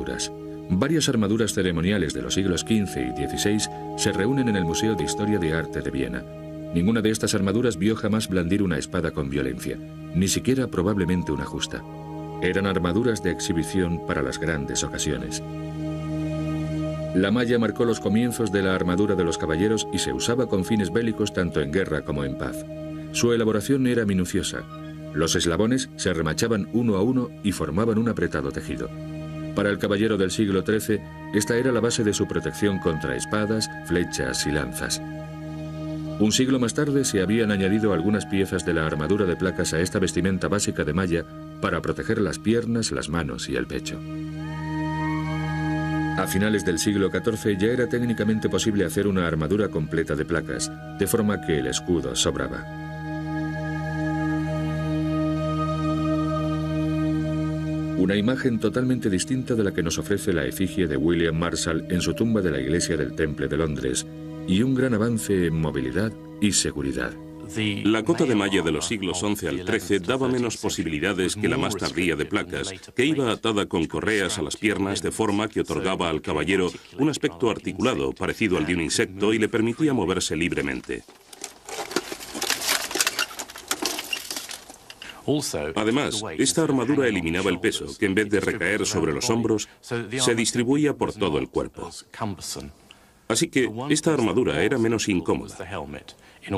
armaduras. Varias armaduras ceremoniales de los siglos XV y XVI se reúnen en el Museo de Historia de Arte de Viena. Ninguna de estas armaduras vio jamás blandir una espada con violencia, ni siquiera probablemente una justa. Eran armaduras de exhibición para las grandes ocasiones. La malla marcó los comienzos de la armadura de los caballeros y se usaba con fines bélicos tanto en guerra como en paz. Su elaboración era minuciosa. Los eslabones se remachaban uno a uno y formaban un apretado tejido. Para el caballero del siglo XIII, esta era la base de su protección contra espadas, flechas y lanzas. Un siglo más tarde se habían añadido algunas piezas de la armadura de placas a esta vestimenta básica de malla para proteger las piernas, las manos y el pecho. A finales del siglo XIV ya era técnicamente posible hacer una armadura completa de placas, de forma que el escudo sobraba. Una imagen totalmente distinta de la que nos ofrece la efigie de William Marshall en su tumba de la iglesia del Temple de Londres, y un gran avance en movilidad y seguridad. La cota de malla de los siglos XI al XIII daba menos posibilidades que la más tardía de placas, que iba atada con correas a las piernas de forma que otorgaba al caballero un aspecto articulado, parecido al de un insecto, y le permitía moverse libremente. Además, esta armadura eliminaba el peso, que en vez de recaer sobre los hombros, se distribuía por todo el cuerpo. Así que esta armadura era menos incómoda.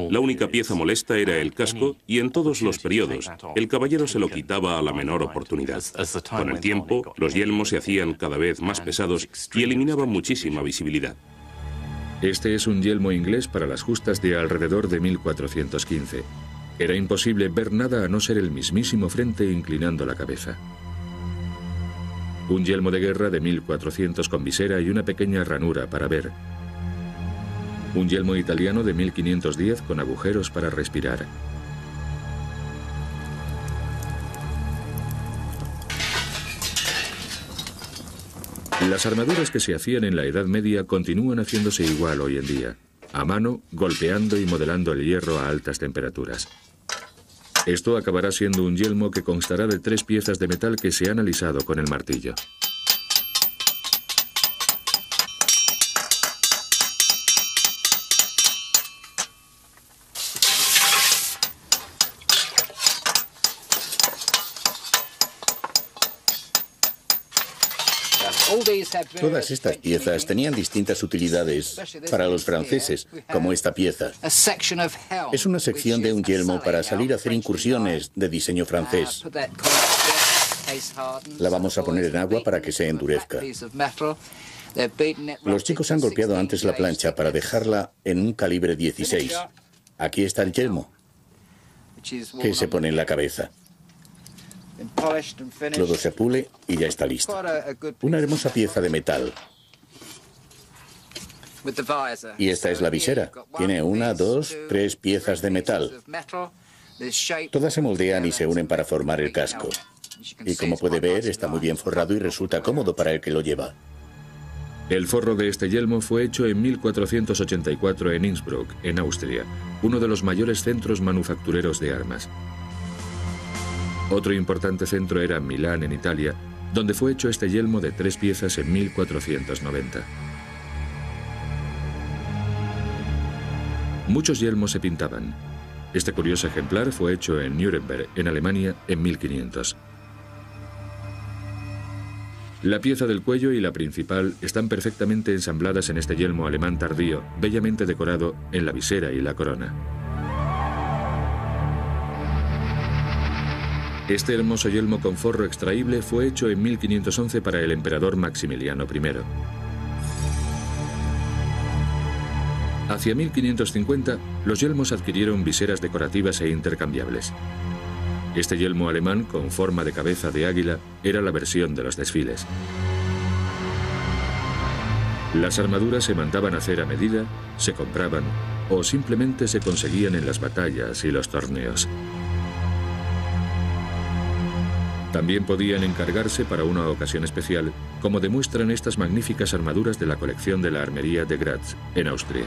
La única pieza molesta era el casco y en todos los periodos el caballero se lo quitaba a la menor oportunidad. Con el tiempo, los yelmos se hacían cada vez más pesados y eliminaban muchísima visibilidad. Este es un yelmo inglés para las justas de alrededor de 1415. Era imposible ver nada a no ser el mismísimo frente inclinando la cabeza. Un yelmo de guerra de 1400 con visera y una pequeña ranura para ver. Un yelmo italiano de 1510 con agujeros para respirar. Las armaduras que se hacían en la Edad Media continúan haciéndose igual hoy en día, a mano, golpeando y modelando el hierro a altas temperaturas. Esto acabará siendo un yelmo que constará de 3 piezas de metal que se han alisado con el martillo. Todas estas piezas tenían distintas utilidades para los franceses, como esta pieza. Es una sección de un yelmo para salir a hacer incursiones de diseño francés. La vamos a poner en agua para que se endurezca. Los chicos han golpeado antes la plancha para dejarla en un calibre 16. Aquí está el yelmo, que se pone en la cabeza. Luego se pule y ya está listo. Una hermosa pieza de metal. Y esta es la visera. Tiene 1, 2, 3 piezas de metal. Todas se moldean y se unen para formar el casco. Y como puede ver, está muy bien forrado y resulta cómodo para el que lo lleva. El forro de este yelmo fue hecho en 1484 en Innsbruck, en Austria, uno de los mayores centros manufactureros de armas. Otro importante centro era Milán, en Italia, donde fue hecho este yelmo de 3 piezas en 1490. Muchos yelmos se pintaban. Este curioso ejemplar fue hecho en Nuremberg, en Alemania, en 1500. La pieza del cuello y la principal están perfectamente ensambladas en este yelmo alemán tardío, bellamente decorado en la visera y la corona. Este hermoso yelmo con forro extraíble fue hecho en 1511 para el emperador Maximiliano I. Hacia 1550, los yelmos adquirieron viseras decorativas e intercambiables. Este yelmo alemán, con forma de cabeza de águila, era la versión de los desfiles. Las armaduras se mandaban a hacer a medida, se compraban o simplemente se conseguían en las batallas y los torneos. También podían encargarse para una ocasión especial, como demuestran estas magníficas armaduras de la colección de la armería de Graz, en Austria.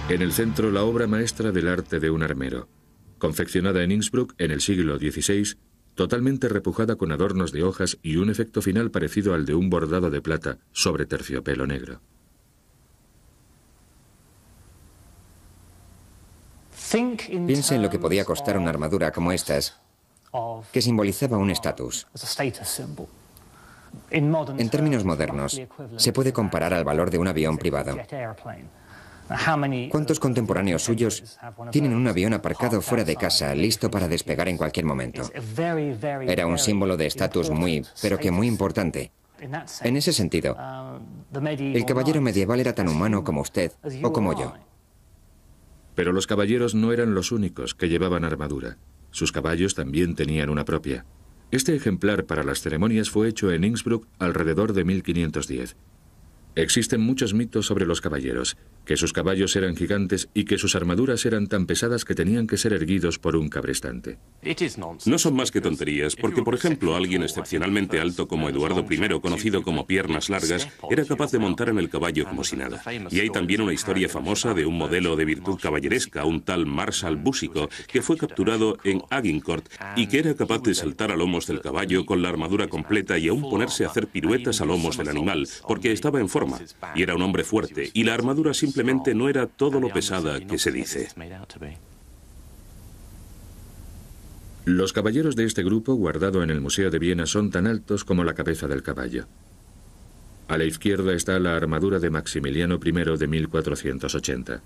En el centro, la obra maestra del arte de un armero. Confeccionada en Innsbruck en el siglo XVI, totalmente repujada con adornos de hojas y un efecto final parecido al de un bordado de plata sobre terciopelo negro. Piensa en lo que podía costar una armadura como estas, que simbolizaba un estatus. En términos modernos, se puede comparar al valor de un avión privado. ¿Cuántos contemporáneos suyos tienen un avión aparcado fuera de casa, listo para despegar en cualquier momento? Era un símbolo de estatus pero que muy importante. En ese sentido, el caballero medieval era tan humano como usted o como yo. Pero los caballeros no eran los únicos que llevaban armadura. Sus caballos también tenían una propia. Este ejemplar para las ceremonias fue hecho en Innsbruck alrededor de 1510. Existen muchos mitos sobre los caballeros, que sus caballos eran gigantes y que sus armaduras eran tan pesadas que tenían que ser erguidos por un cabrestante. No son más que tonterías, porque por ejemplo alguien excepcionalmente alto como Eduardo I, conocido como Piernas Largas, era capaz de montar en el caballo como si nada. Y hay también una historia famosa de un modelo de virtud caballeresca, un tal Marshal Búsico, que fue capturado en Agincourt y que era capaz de saltar a lomos del caballo con la armadura completa y aún ponerse a hacer piruetas a lomos del animal, porque estaba en forma, y era un hombre fuerte, y la armadura simplemente no era todo lo pesada que se dice. Los caballeros de este grupo, guardado en el Museo de Viena, son tan altos como la cabeza del caballo. A la izquierda está la armadura de Maximiliano I de 1480.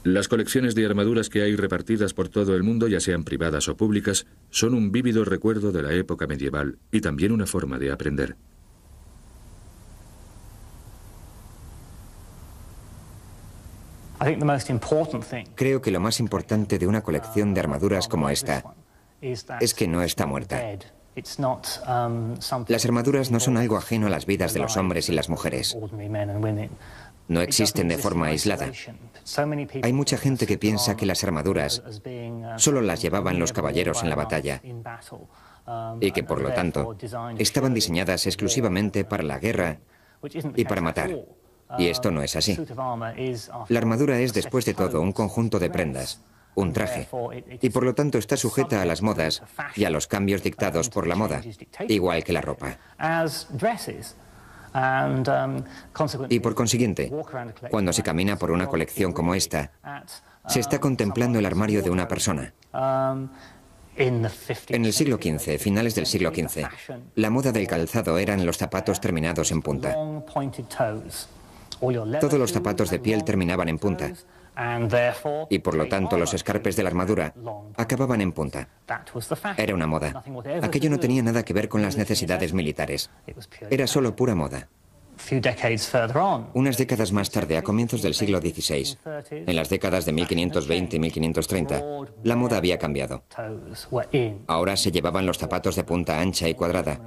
Las colecciones de armaduras que hay repartidas por todo el mundo, ya sean privadas o públicas, son un vívido recuerdo de la época medieval y también una forma de aprender. Creo que lo más importante de una colección de armaduras como esta es que no está muerta. Las armaduras no son algo ajeno a las vidas de los hombres y las mujeres. No existen de forma aislada. Hay mucha gente que piensa que las armaduras solo las llevaban los caballeros en la batalla y que, por lo tanto, estaban diseñadas exclusivamente para la guerra y para matar. Y esto no es así. La armadura es, después de todo, un conjunto de prendas, un traje, y por lo tanto está sujeta a las modas y a los cambios dictados por la moda, igual que la ropa. Y por consiguiente, cuando se camina por una colección como esta, se está contemplando el armario de una persona. En el siglo XV, finales del siglo XV, la moda del calzado eran los zapatos terminados en punta. Todos los zapatos de piel terminaban en punta. Y por lo tanto los escarpes de la armadura acababan en punta. Era una moda. Aquello no tenía nada que ver con las necesidades militares. Era solo pura moda. Unas décadas más tarde, a comienzos del siglo XVI, en las décadas de 1520 y 1530, la moda había cambiado. Ahora se llevaban los zapatos de punta ancha y cuadrada.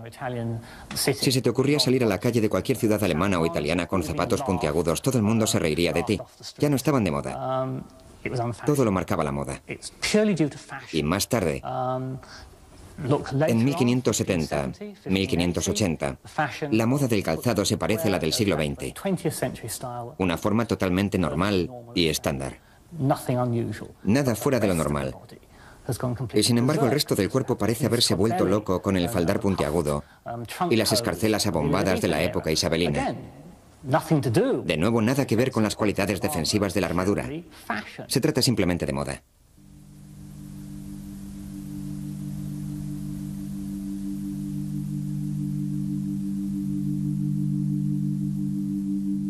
Si se te ocurría salir a la calle de cualquier ciudad alemana o italiana con zapatos puntiagudos, todo el mundo se reiría de ti. Ya no estaban de moda. Todo lo marcaba la moda. Y más tarde, en 1570, 1580, la moda del calzado se parece a la del siglo XX. Una forma totalmente normal y estándar. Nada fuera de lo normal. Y sin embargo, el resto del cuerpo parece haberse vuelto loco con el faldar puntiagudo y las escarcelas abombadas de la época isabelina. De nuevo, nada que ver con las cualidades defensivas de la armadura. Se trata simplemente de moda.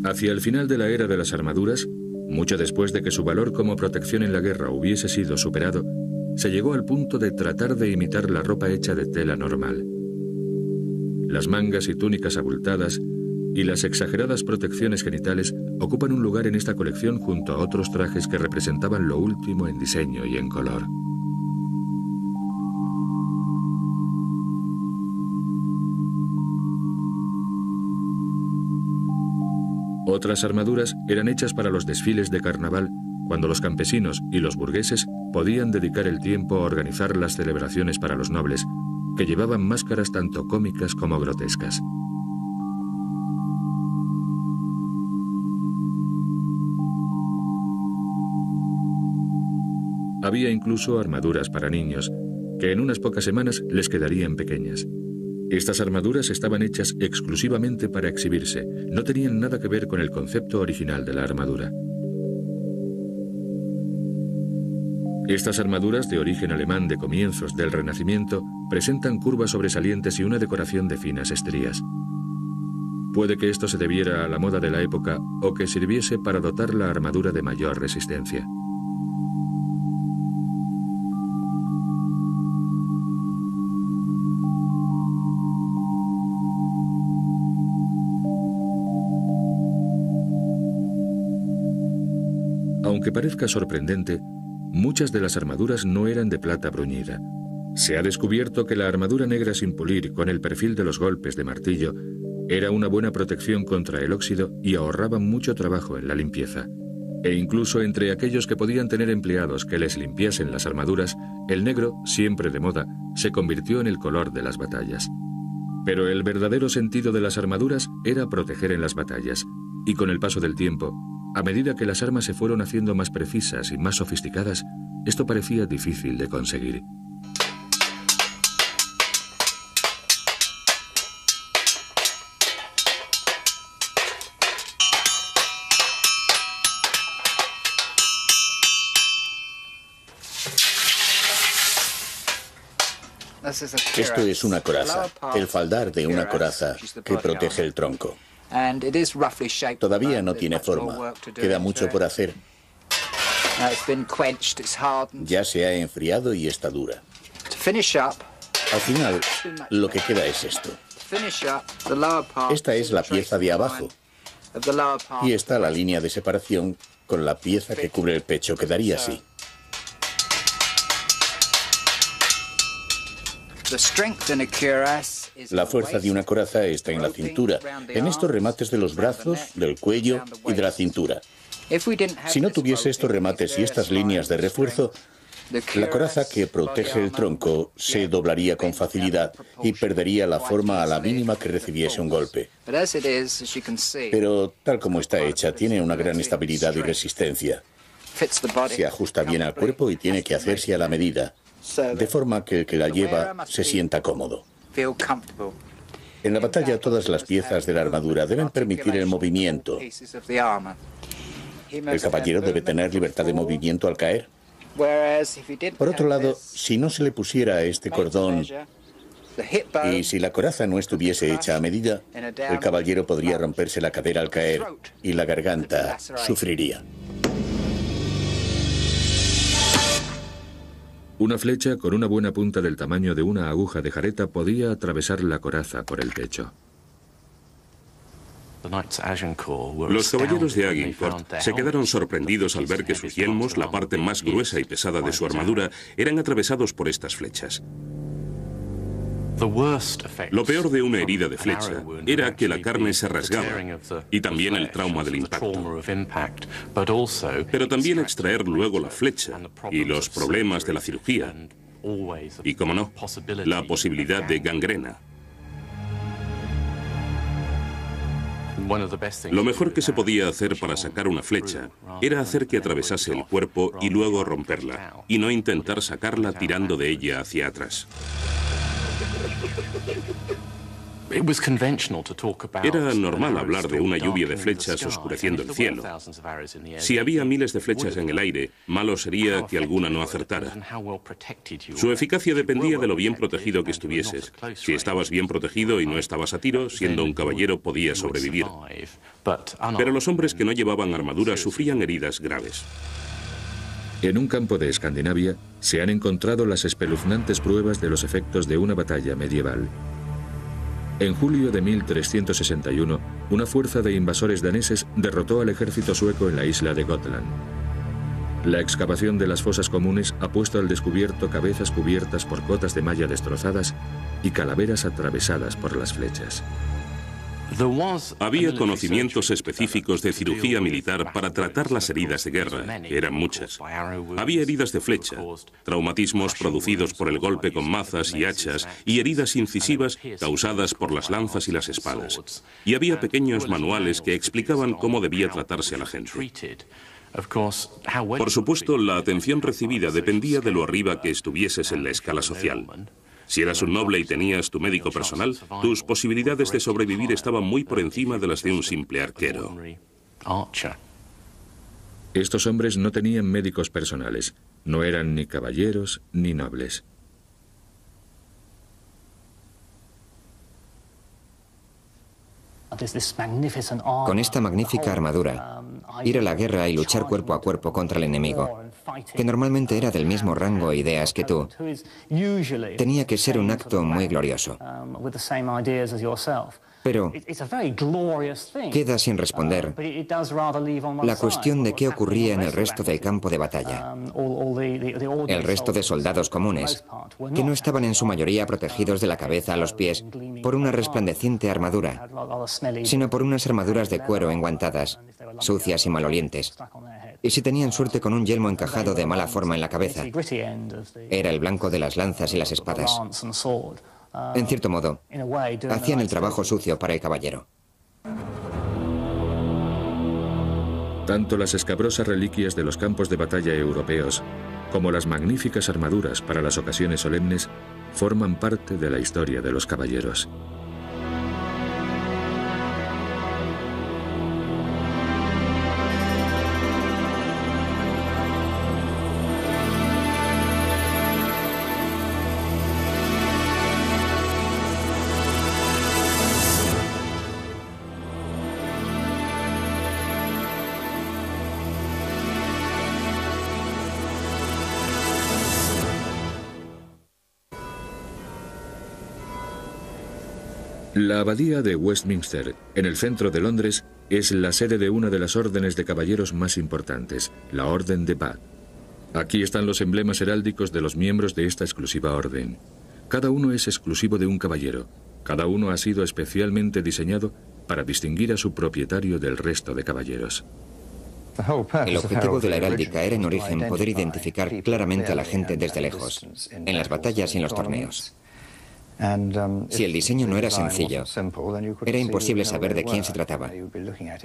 Hacia el final de la era de las armaduras, mucho después de que su valor como protección en la guerra hubiese sido superado, se llegó al punto de tratar de imitar la ropa hecha de tela normal. Las mangas y túnicas abultadas y las exageradas protecciones genitales ocupan un lugar en esta colección junto a otros trajes que representaban lo último en diseño y en color. Otras armaduras eran hechas para los desfiles de carnaval, cuando los campesinos y los burgueses podían dedicar el tiempo a organizar las celebraciones para los nobles, que llevaban máscaras tanto cómicas como grotescas. Había incluso armaduras para niños, que en unas pocas semanas les quedarían pequeñas. Estas armaduras estaban hechas exclusivamente para exhibirse, no tenían nada que ver con el concepto original de la armadura. Estas armaduras de origen alemán de comienzos del Renacimiento presentan curvas sobresalientes y una decoración de finas estrías. Puede que esto se debiera a la moda de la época o que sirviese para dotar la armadura de mayor resistencia. Aunque parezca sorprendente, muchas de las armaduras no eran de plata bruñida. Se ha descubierto que la armadura negra sin pulir, con el perfil de los golpes de martillo, era una buena protección contra el óxido y ahorraba mucho trabajo en la limpieza. E incluso entre aquellos que podían tener empleados que les limpiasen las armaduras, el negro, siempre de moda, se convirtió en el color de las batallas. Pero el verdadero sentido de las armaduras era proteger en las batallas, y con el paso del tiempo, a medida que las armas se fueron haciendo más precisas y más sofisticadas, esto parecía difícil de conseguir. Esto es una coraza, el faldar de una coraza que protege el tronco. Todavía no tiene forma, queda mucho por hacer. Ya se ha enfriado y está dura. Al final, lo que queda es esto. Esta es la pieza de abajo. Y está la línea de separación con la pieza que cubre el pecho. Quedaría así. La fuerza de una coraza está en la cintura, en estos remates de los brazos, del cuello y de la cintura. Si no tuviese estos remates y estas líneas de refuerzo, la coraza que protege el tronco se doblaría con facilidad y perdería la forma a la mínima que recibiese un golpe. Pero tal como está hecha, tiene una gran estabilidad y resistencia. Se ajusta bien al cuerpo y tiene que hacerse a la medida, de forma que el que la lleva se sienta cómodo. En la batalla, todas las piezas de la armadura deben permitir el movimiento. El caballero debe tener libertad de movimiento al caer. Por otro lado, si no se le pusiera este cordón y si la coraza no estuviese hecha a medida, el caballero podría romperse la cadera al caer y la garganta sufriría. Una flecha con una buena punta del tamaño de una aguja de jarreta podía atravesar la coraza por el pecho. Los caballeros de Agincourt se quedaron sorprendidos al ver que sus yelmos, la parte más gruesa y pesada de su armadura, eran atravesados por estas flechas. Lo peor de una herida de flecha era que la carne se rasgaba y también el trauma del impacto. Pero también extraer luego la flecha y los problemas de la cirugía y, como no, la posibilidad de gangrena. Lo mejor que se podía hacer para sacar una flecha era hacer que atravesase el cuerpo y luego romperla, y no intentar sacarla tirando de ella hacia atrás. Era normal hablar de una lluvia de flechas oscureciendo el cielo. Si había miles de flechas en el aire, malo sería que alguna no acertara. Su eficacia dependía de lo bien protegido que estuvieses. Si estabas bien protegido y no estabas a tiro, siendo un caballero podías sobrevivir. Pero los hombres que no llevaban armadura sufrían heridas graves. En un campo de Escandinavia se han encontrado las espeluznantes pruebas de los efectos de una batalla medieval. En julio de 1361, una fuerza de invasores daneses derrotó al ejército sueco en la isla de Gotland. La excavación de las fosas comunes ha puesto al descubierto cabezas cubiertas por cotas de malla destrozadas y calaveras atravesadas por las flechas. Había conocimientos específicos de cirugía militar para tratar las heridas de guerra, que eran muchas. Había heridas de flecha, traumatismos producidos por el golpe con mazas y hachas y heridas incisivas causadas por las lanzas y las espadas. Y había pequeños manuales que explicaban cómo debía tratarse a la gente. Por supuesto, la atención recibida dependía de lo arriba que estuvieses en la escala social. Si eras un noble y tenías tu médico personal, tus posibilidades de sobrevivir estaban muy por encima de las de un simple arquero. Estos hombres no tenían médicos personales, no eran ni caballeros ni nobles. Con esta magnífica armadura, ir a la guerra y luchar cuerpo a cuerpo contra el enemigo, que normalmente era del mismo rango e ideas que tú, tenía que ser un acto muy glorioso. Pero queda sin responder la cuestión de qué ocurría en el resto del campo de batalla. El resto de soldados comunes, que no estaban en su mayoría protegidos de la cabeza a los pies por una resplandeciente armadura, sino por unas armaduras de cuero enguantadas, sucias y malolientes. Y si tenían suerte con un yelmo encajado de mala forma en la cabeza, era el blanco de las lanzas y las espadas. En cierto modo, hacían el trabajo sucio para el caballero. Tanto las escabrosas reliquias de los campos de batalla europeos como las magníficas armaduras para las ocasiones solemnes forman parte de la historia de los caballeros. La abadía de Westminster, en el centro de Londres, es la sede de una de las órdenes de caballeros más importantes, la Orden de Bath. Aquí están los emblemas heráldicos de los miembros de esta exclusiva orden. Cada uno es exclusivo de un caballero. Cada uno ha sido especialmente diseñado para distinguir a su propietario del resto de caballeros. El objetivo de la heráldica era en origen poder identificar claramente a la gente desde lejos, en las batallas y en los torneos. Si el diseño no era sencillo, era imposible saber de quién se trataba.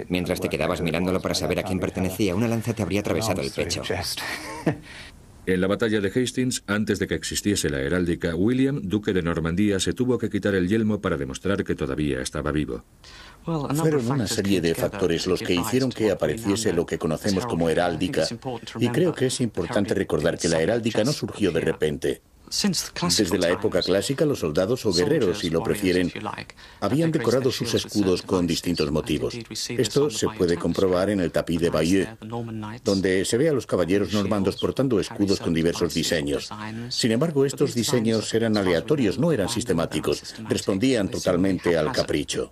Mientras te quedabas mirándolo para saber a quién pertenecía, una lanza te habría atravesado el pecho. En la batalla de Hastings, antes de que existiese la heráldica, William, duque de Normandía, se tuvo que quitar el yelmo para demostrar que todavía estaba vivo. Fueron una serie de factores los que hicieron que apareciese lo que conocemos como heráldica, y creo que es importante recordar que la heráldica no surgió de repente. Desde la época clásica, los soldados o guerreros, si lo prefieren, habían decorado sus escudos con distintos motivos. Esto se puede comprobar en el tapiz de Bayeux, donde se ve a los caballeros normandos portando escudos con diversos diseños. Sin embargo, estos diseños eran aleatorios, no eran sistemáticos, respondían totalmente al capricho.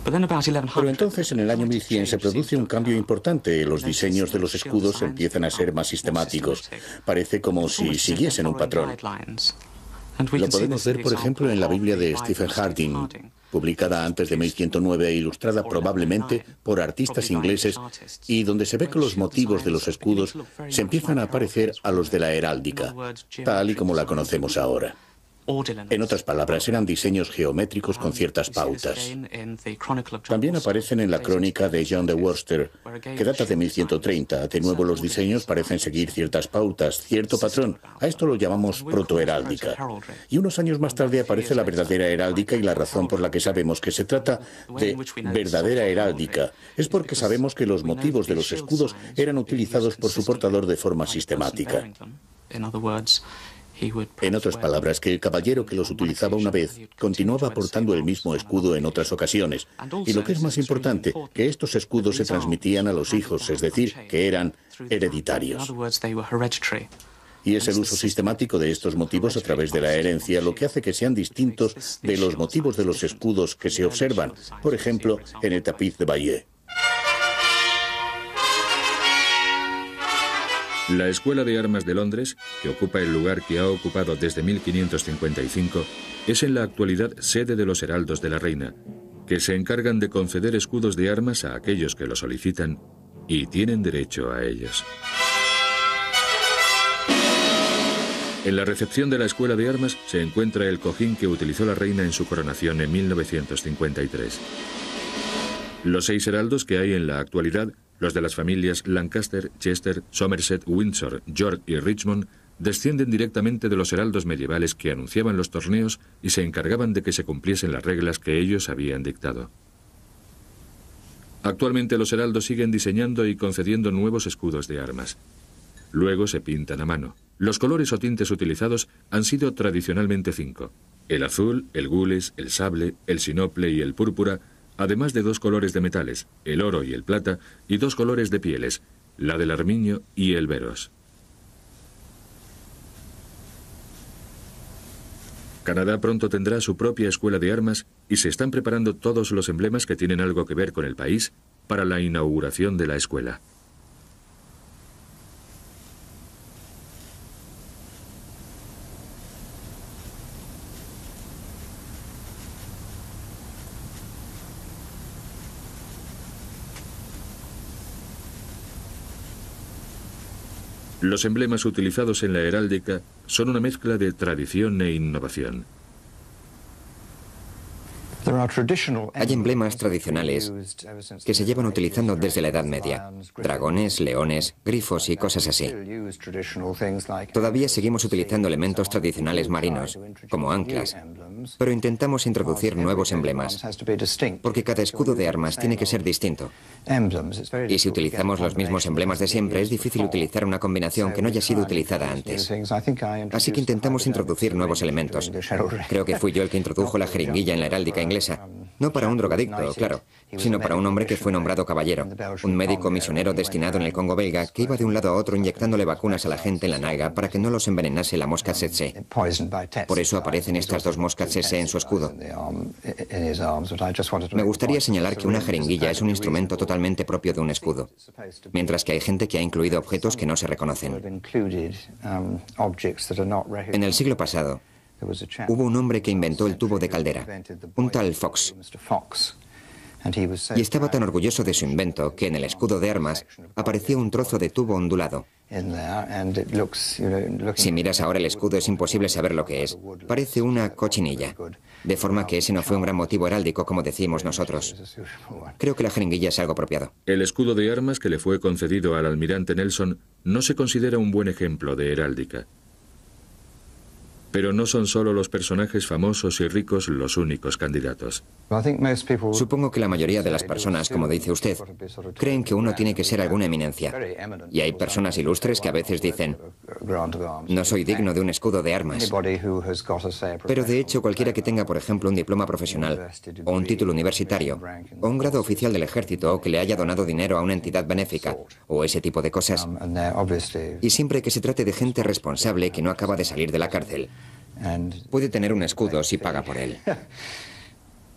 Pero entonces, en el año 1100, se produce un cambio importante. Los diseños de los escudos empiezan a ser más sistemáticos. Parece como si siguiesen un patrón. Lo podemos ver, por ejemplo, en la Biblia de Stephen Harding, publicada antes de 1109 e ilustrada probablemente por artistas ingleses, y donde se ve que los motivos de los escudos se empiezan a parecer a los de la heráldica, tal y como la conocemos ahora. En otras palabras, eran diseños geométricos con ciertas pautas. También aparecen en la crónica de John de Worcester, que data de 1130. De nuevo, los diseños parecen seguir ciertas pautas, cierto patrón. A esto lo llamamos protoheráldica. Y unos años más tarde aparece la verdadera heráldica, y la razón por la que sabemos que se trata de verdadera heráldica es porque sabemos que los motivos de los escudos eran utilizados por su portador de forma sistemática. En otras palabras, que el caballero que los utilizaba una vez continuaba portando el mismo escudo en otras ocasiones. Y lo que es más importante, que estos escudos se transmitían a los hijos, es decir, que eran hereditarios. Y es el uso sistemático de estos motivos a través de la herencia lo que hace que sean distintos de los motivos de los escudos que se observan, por ejemplo, en el tapiz de Bayeux. La Escuela de Armas de Londres, que ocupa el lugar que ha ocupado desde 1555, es en la actualidad sede de los heraldos de la reina, que se encargan de conceder escudos de armas a aquellos que lo solicitan y tienen derecho a ellos. En la recepción de la Escuela de Armas se encuentra el cojín que utilizó la reina en su coronación en 1953. Los 6 heraldos que hay en la actualidad Los de las familias Lancaster, Chester, Somerset, Windsor, York y Richmond descienden directamente de los heraldos medievales que anunciaban los torneos y se encargaban de que se cumpliesen las reglas que ellos habían dictado. Actualmente los heraldos siguen diseñando y concediendo nuevos escudos de armas. Luego se pintan a mano. Los colores o tintes utilizados han sido tradicionalmente 5. El azul, el gules, el sable, el sinople y el púrpura, además de 2 colores de metales, el oro y el plata, y 2 colores de pieles, la del armiño y el veros. Canadá pronto tendrá su propia escuela de armas y se están preparando todos los emblemas que tienen algo que ver con el país para la inauguración de la escuela. Los emblemas utilizados en la heráldica son una mezcla de tradición e innovación. Hay emblemas tradicionales que se llevan utilizando desde la Edad Media. Dragones, leones, grifos y cosas así. Todavía seguimos utilizando elementos tradicionales marinos, como anclas, pero intentamos introducir nuevos emblemas, porque cada escudo de armas tiene que ser distinto. Y si utilizamos los mismos emblemas de siempre, es difícil utilizar una combinación que no haya sido utilizada antes. Así que intentamos introducir nuevos elementos. Creo que fui yo el que introdujo la jeringuilla en la heráldica inglesa. No para un drogadicto, claro, sino para un hombre que fue nombrado caballero, un médico misionero destinado en el Congo belga que iba de un lado a otro inyectándole vacunas a la gente en la nalga para que no los envenenase la mosca tsetse. Por eso aparecen estas 2 moscas tsetse en su escudo. Me gustaría señalar que una jeringuilla es un instrumento totalmente propio de un escudo, mientras que hay gente que ha incluido objetos que no se reconocen. En el siglo pasado, hubo un hombre que inventó el tubo de caldera, un tal Fox. Y estaba tan orgulloso de su invento que en el escudo de armas aparecía un trozo de tubo ondulado. Si miras ahora el escudo es imposible saber lo que es. Parece una cochinilla. De forma que ese no fue un gran motivo heráldico como decimos nosotros. Creo que la jeringuilla es algo apropiado. El escudo de armas que le fue concedido al almirante Nelson no se considera un buen ejemplo de heráldica. Pero no son solo los personajes famosos y ricos los únicos candidatos. Supongo que la mayoría de las personas, como dice usted, creen que uno tiene que ser alguna eminencia. Y hay personas ilustres que a veces dicen, no soy digno de un escudo de armas. Pero de hecho cualquiera que tenga, por ejemplo, un diploma profesional, o un título universitario, o un grado oficial del ejército, o que le haya donado dinero a una entidad benéfica, o ese tipo de cosas. Y siempre que se trate de gente responsable que no acaba de salir de la cárcel, puede tener un escudo si paga por él.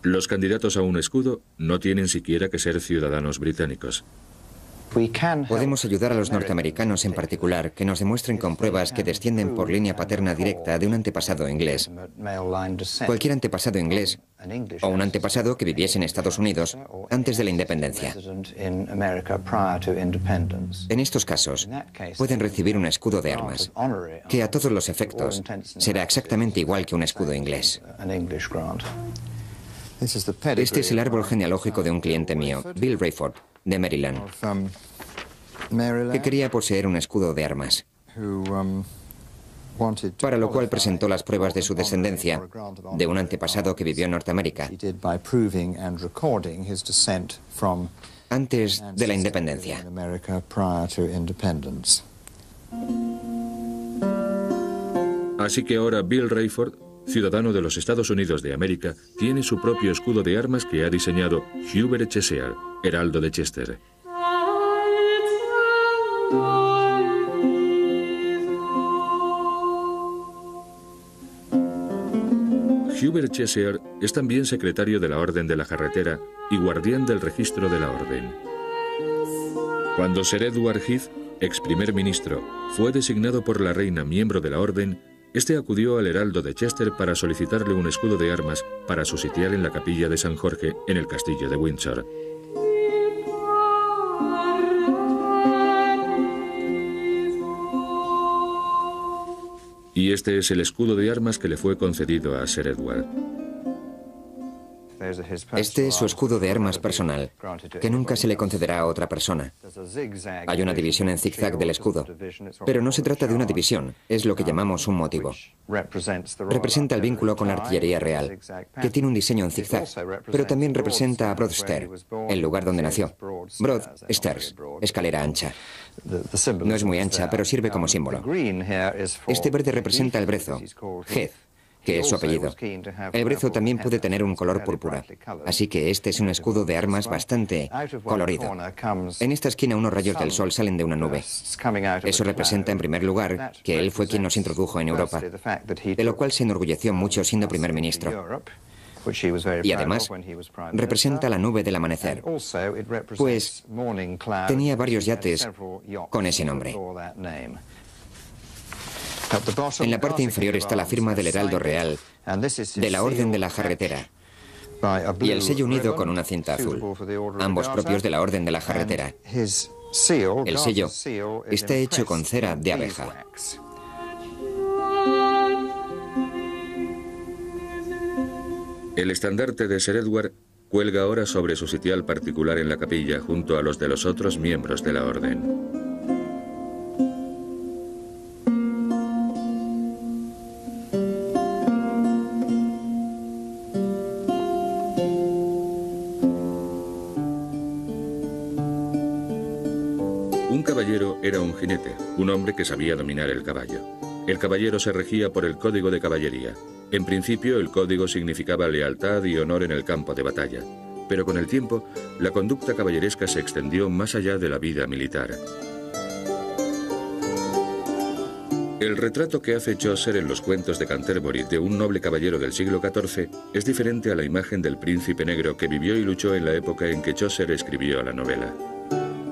Los candidatos a un escudo no tienen siquiera que ser ciudadanos británicos. Podemos ayudar a los norteamericanos en particular que nos demuestren con pruebas que descienden por línea paterna directa de un antepasado inglés. Cualquier antepasado inglés o un antepasado que viviese en Estados Unidos antes de la independencia. En estos casos, pueden recibir un escudo de armas, que a todos los efectos será exactamente igual que un escudo inglés. Este es el árbol genealógico de un cliente mío, Bill Rayford, de Maryland, que quería poseer un escudo de armas, para lo cual presentó las pruebas de su descendencia de un antepasado que vivió en Norteamérica antes de la independencia. Así que ahora Bill Rayford, ciudadano de los Estados Unidos de América, tiene su propio escudo de armas que ha diseñado Hubert Cheshire, heraldo de Chester. Hubert Cheshire es también secretario de la Orden de la Jarretera y guardián del registro de la Orden. Cuando Sir Edward Heath, ex primer ministro, fue designado por la reina miembro de la Orden, este acudió al heraldo de Chester para solicitarle un escudo de armas para su sitial en la capilla de San Jorge en el castillo de Windsor. Y este es el escudo de armas que le fue concedido a Sir Edward. Este es su escudo de armas personal, que nunca se le concederá a otra persona. Hay una división en zigzag del escudo, pero no se trata de una división, es lo que llamamos un motivo. Representa el vínculo con la artillería real, que tiene un diseño en zigzag, pero también representa a Broad Stair, el lugar donde nació. Broad Stairs, escalera ancha. No es muy ancha, pero sirve como símbolo. Este verde representa el brezo, Heath, que es su apellido. El brezo también puede tener un color púrpura, así que este es un escudo de armas bastante colorido. En esta esquina unos rayos del sol salen de una nube. Eso representa, en primer lugar, que él fue quien nos introdujo en Europa, de lo cual se enorgulleció mucho siendo primer ministro. Y además, representa la nube del amanecer, pues tenía varios yates con ese nombre. En la parte inferior está la firma del Heraldo Real, de la Orden de la Jarretera, y el sello unido con una cinta azul, ambos propios de la Orden de la Jarretera. El sello está hecho con cera de abeja. El estandarte de Sir Edward cuelga ahora sobre su sitial particular en la capilla junto a los de los otros miembros de la orden. Un caballero era un jinete, un hombre que sabía dominar el caballo. El caballero se regía por el código de caballería. En principio, el código significaba lealtad y honor en el campo de batalla, pero con el tiempo, la conducta caballeresca se extendió más allá de la vida militar. El retrato que hace Chaucer en los cuentos de Canterbury de un noble caballero del siglo XIV es diferente a la imagen del príncipe negro que vivió y luchó en la época en que Chaucer escribió la novela.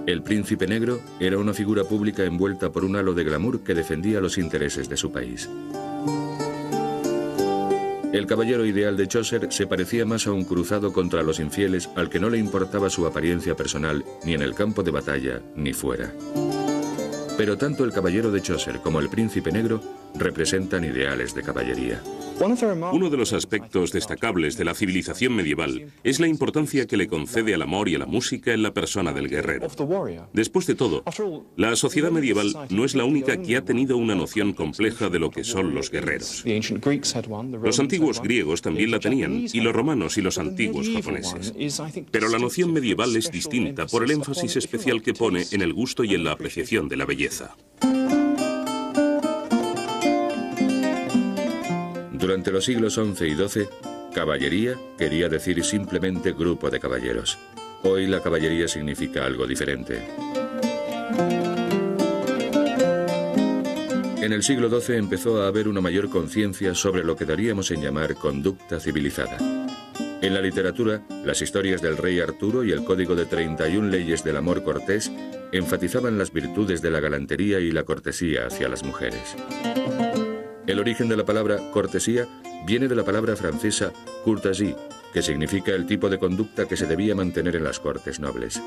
El príncipe negro era una figura pública envuelta por un halo de glamour que defendía los intereses de su país. El caballero ideal de Chaucer se parecía más a un cruzado contra los infieles al que no le importaba su apariencia personal ni en el campo de batalla ni fuera. Pero tanto el caballero de Chaucer como el príncipe negro representan ideales de caballería. Uno de los aspectos destacables de la civilización medieval es la importancia que le concede al amor y a la música en la persona del guerrero. Después de todo, la sociedad medieval no es la única que ha tenido una noción compleja de lo que son los guerreros. Los antiguos griegos también la tenían, y los romanos y los antiguos japoneses. Pero la noción medieval es distinta por el énfasis especial que pone en el gusto y en la apreciación de la belleza. Durante los siglos XI y XII, caballería quería decir simplemente grupo de caballeros. Hoy la caballería significa algo diferente. En el siglo XII empezó a haber una mayor conciencia sobre lo que daríamos en llamar conducta civilizada. En la literatura, las historias del rey Arturo y el código de 31 leyes del amor cortés enfatizaban las virtudes de la galantería y la cortesía hacia las mujeres. El origen de la palabra cortesía viene de la palabra francesa courtoisie, que significa el tipo de conducta que se debía mantener en las cortes nobles.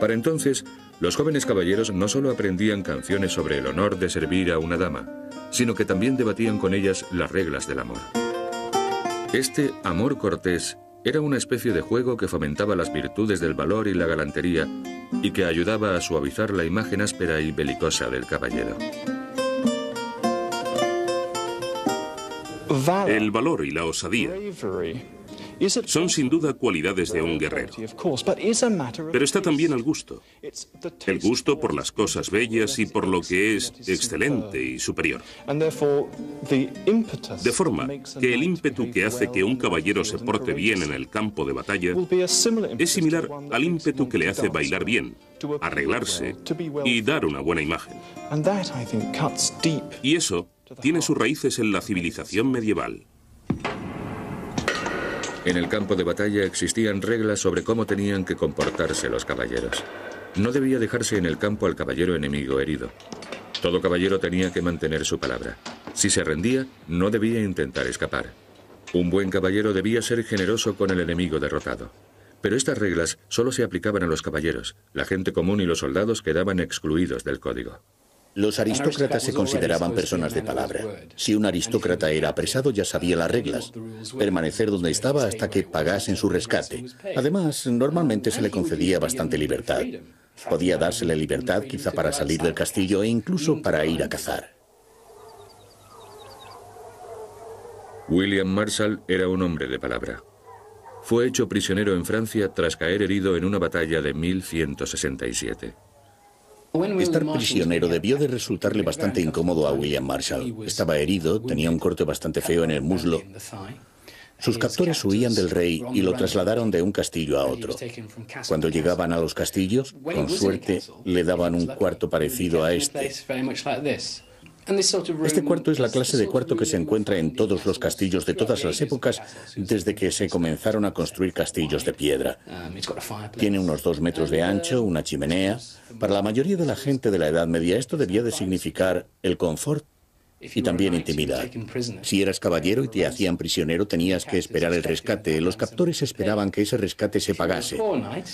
Para entonces, los jóvenes caballeros no solo aprendían canciones sobre el honor de servir a una dama, sino que también debatían con ellas las reglas del amor. Este amor cortés era una especie de juego que fomentaba las virtudes del valor y la galantería y que ayudaba a suavizar la imagen áspera y belicosa del caballero. El valor y la osadía son sin duda cualidades de un guerrero. Pero está también el gusto. El gusto por las cosas bellas y por lo que es excelente y superior. De forma que el ímpetu que hace que un caballero se porte bien en el campo de batalla es similar al ímpetu que le hace bailar bien, arreglarse y dar una buena imagen. Y eso tiene sus raíces en la civilización medieval. En el campo de batalla existían reglas sobre cómo tenían que comportarse los caballeros. No debía dejarse en el campo al caballero enemigo herido. Todo caballero tenía que mantener su palabra. Si se rendía, no debía intentar escapar. Un buen caballero debía ser generoso con el enemigo derrotado. Pero estas reglas solo se aplicaban a los caballeros. La gente común y los soldados quedaban excluidos del código. Los aristócratas se consideraban personas de palabra. Si un aristócrata era apresado, ya sabía las reglas. Permanecer donde estaba hasta que pagasen su rescate. Además, normalmente se le concedía bastante libertad. Podía dársele libertad quizá para salir del castillo e incluso para ir a cazar. William Marshall era un hombre de palabra. Fue hecho prisionero en Francia tras caer herido en una batalla de 1167. Estar prisionero debió de resultarle bastante incómodo a William Marshall. Estaba herido, tenía un corte bastante feo en el muslo. Sus captores huían del rey y lo trasladaron de un castillo a otro. Cuando llegaban a los castillos, con suerte, le daban un cuarto parecido a este. Este cuarto es la clase de cuarto que se encuentra en todos los castillos de todas las épocas desde que se comenzaron a construir castillos de piedra. Tiene unos 2 metros de ancho, una chimenea. Para la mayoría de la gente de la Edad Media esto debía de significar el confort y también intimidad. Si eras caballero y te hacían prisionero, tenías que esperar el rescate. Los captores esperaban que ese rescate se pagase.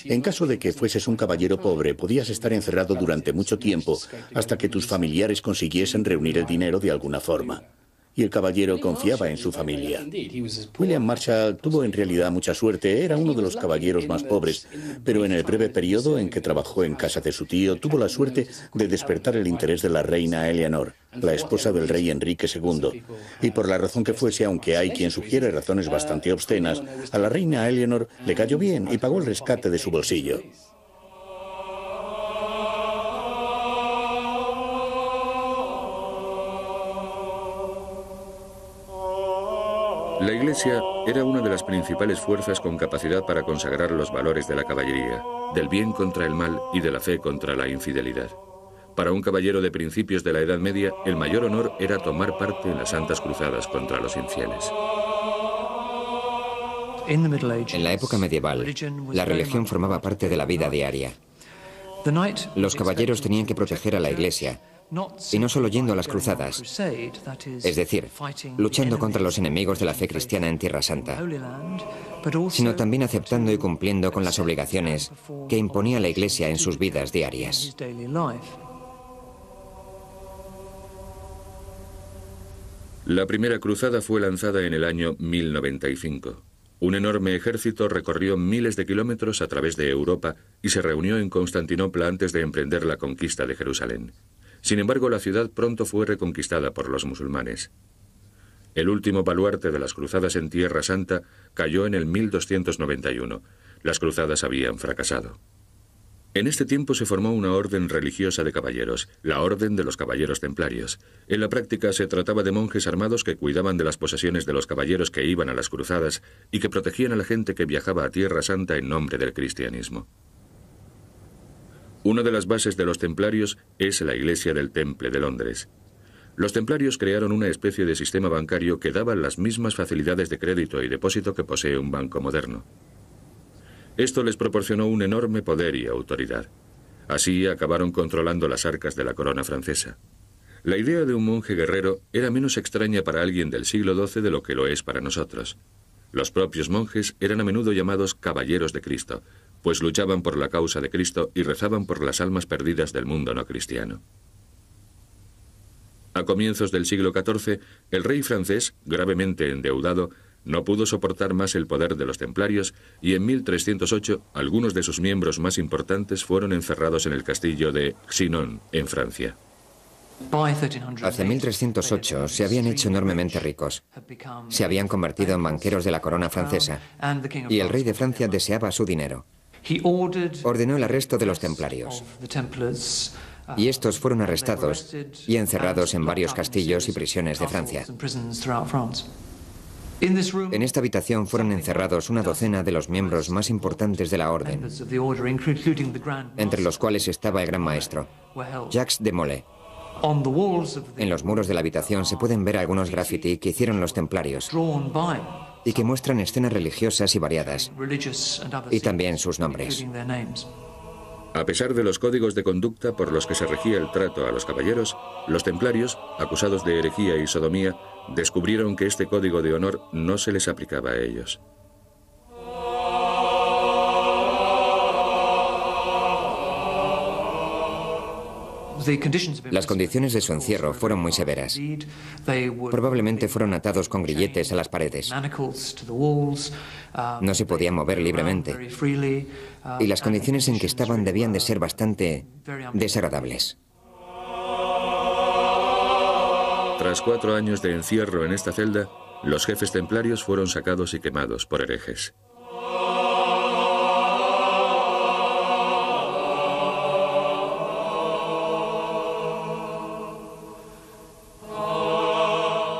En caso de que fueses un caballero pobre, podías estar encerrado durante mucho tiempo hasta que tus familiares consiguiesen reunir el dinero de alguna forma. Y el caballero confiaba en su familia. William Marshall tuvo en realidad mucha suerte. Era uno de los caballeros más pobres, pero en el breve periodo en que trabajó en casa de su tío, tuvo la suerte de despertar el interés de la reina Eleanor, la esposa del rey Enrique II. Y por la razón que fuese, aunque hay quien sugiere razones bastante obscenas, a la reina Eleanor le cayó bien y pagó el rescate de su bolsillo. La Iglesia era una de las principales fuerzas con capacidad para consagrar los valores de la caballería, del bien contra el mal y de la fe contra la infidelidad. Para un caballero de principios de la Edad Media, el mayor honor era tomar parte en las santas cruzadas contra los infieles. En la época medieval, la religión formaba parte de la vida diaria. Los caballeros tenían que proteger a la Iglesia, y no solo yendo a las cruzadas, es decir, luchando contra los enemigos de la fe cristiana en Tierra Santa, sino también aceptando y cumpliendo con las obligaciones que imponía la Iglesia en sus vidas diarias. La primera cruzada fue lanzada en el año 1095. Un enorme ejército recorrió miles de kilómetros a través de Europa y se reunió en Constantinopla antes de emprender la conquista de Jerusalén. Sin embargo, la ciudad pronto fue reconquistada por los musulmanes. El último baluarte de las cruzadas en Tierra Santa cayó en el 1291. Las cruzadas habían fracasado. En este tiempo se formó una orden religiosa de caballeros, la Orden de los Caballeros Templarios. En la práctica se trataba de monjes armados que cuidaban de las posesiones de los caballeros que iban a las cruzadas y que protegían a la gente que viajaba a Tierra Santa en nombre del cristianismo. Una de las bases de los templarios es la Iglesia del Temple de Londres. Los templarios crearon una especie de sistema bancario que daba las mismas facilidades de crédito y depósito que posee un banco moderno. Esto les proporcionó un enorme poder y autoridad. Así acabaron controlando las arcas de la corona francesa. La idea de un monje guerrero era menos extraña para alguien del siglo XII de lo que lo es para nosotros. Los propios monjes eran a menudo llamados caballeros de Cristo, pues luchaban por la causa de Cristo y rezaban por las almas perdidas del mundo no cristiano. A comienzos del siglo XIV, el rey francés, gravemente endeudado, no pudo soportar más el poder de los templarios y en 1308 algunos de sus miembros más importantes fueron encerrados en el castillo de Chinon, en Francia. Hacia 1308 se habían hecho enormemente ricos. Se habían convertido en banqueros de la corona francesa y el rey de Francia deseaba su dinero. Ordenó el arresto de los templarios y estos fueron arrestados y encerrados en varios castillos y prisiones de Francia. En esta habitación fueron encerrados una docena de los miembros más importantes de la orden, entre los cuales estaba el gran maestro, Jacques de Molay. En los muros de la habitación se pueden ver algunos graffiti que hicieron los templarios y que muestran escenas religiosas y variadas, y también sus nombres. A pesar de los códigos de conducta por los que se regía el trato a los caballeros, los templarios, acusados de herejía y sodomía, descubrieron que este código de honor no se les aplicaba a ellos. Las condiciones de su encierro fueron muy severas. Probablemente fueron atados con grilletes a las paredes. No se podían mover libremente. Y las condiciones en que estaban debían de ser bastante desagradables. Tras 4 años de encierro en esta celda, los jefes templarios fueron sacados y quemados por herejes.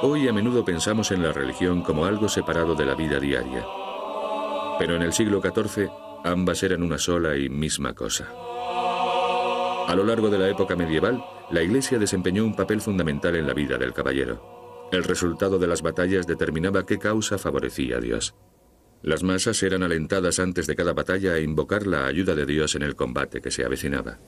Hoy a menudo pensamos en la religión como algo separado de la vida diaria. Pero en el siglo XIV, ambas eran una sola y misma cosa. A lo largo de la época medieval, la Iglesia desempeñó un papel fundamental en la vida del caballero. El resultado de las batallas determinaba qué causa favorecía a Dios. Las masas eran alentadas antes de cada batalla a invocar la ayuda de Dios en el combate que se avecinaba.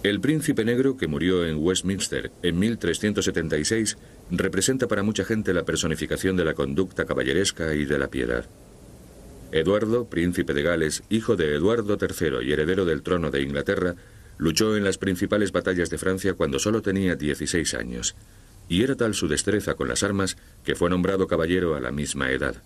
El príncipe negro, que murió en Westminster en 1376, representa para mucha gente la personificación de la conducta caballeresca y de la piedad. Eduardo, príncipe de Gales, hijo de Eduardo III y heredero del trono de Inglaterra, luchó en las principales batallas de Francia cuando solo tenía 16 años, y era tal su destreza con las armas que fue nombrado caballero a la misma edad.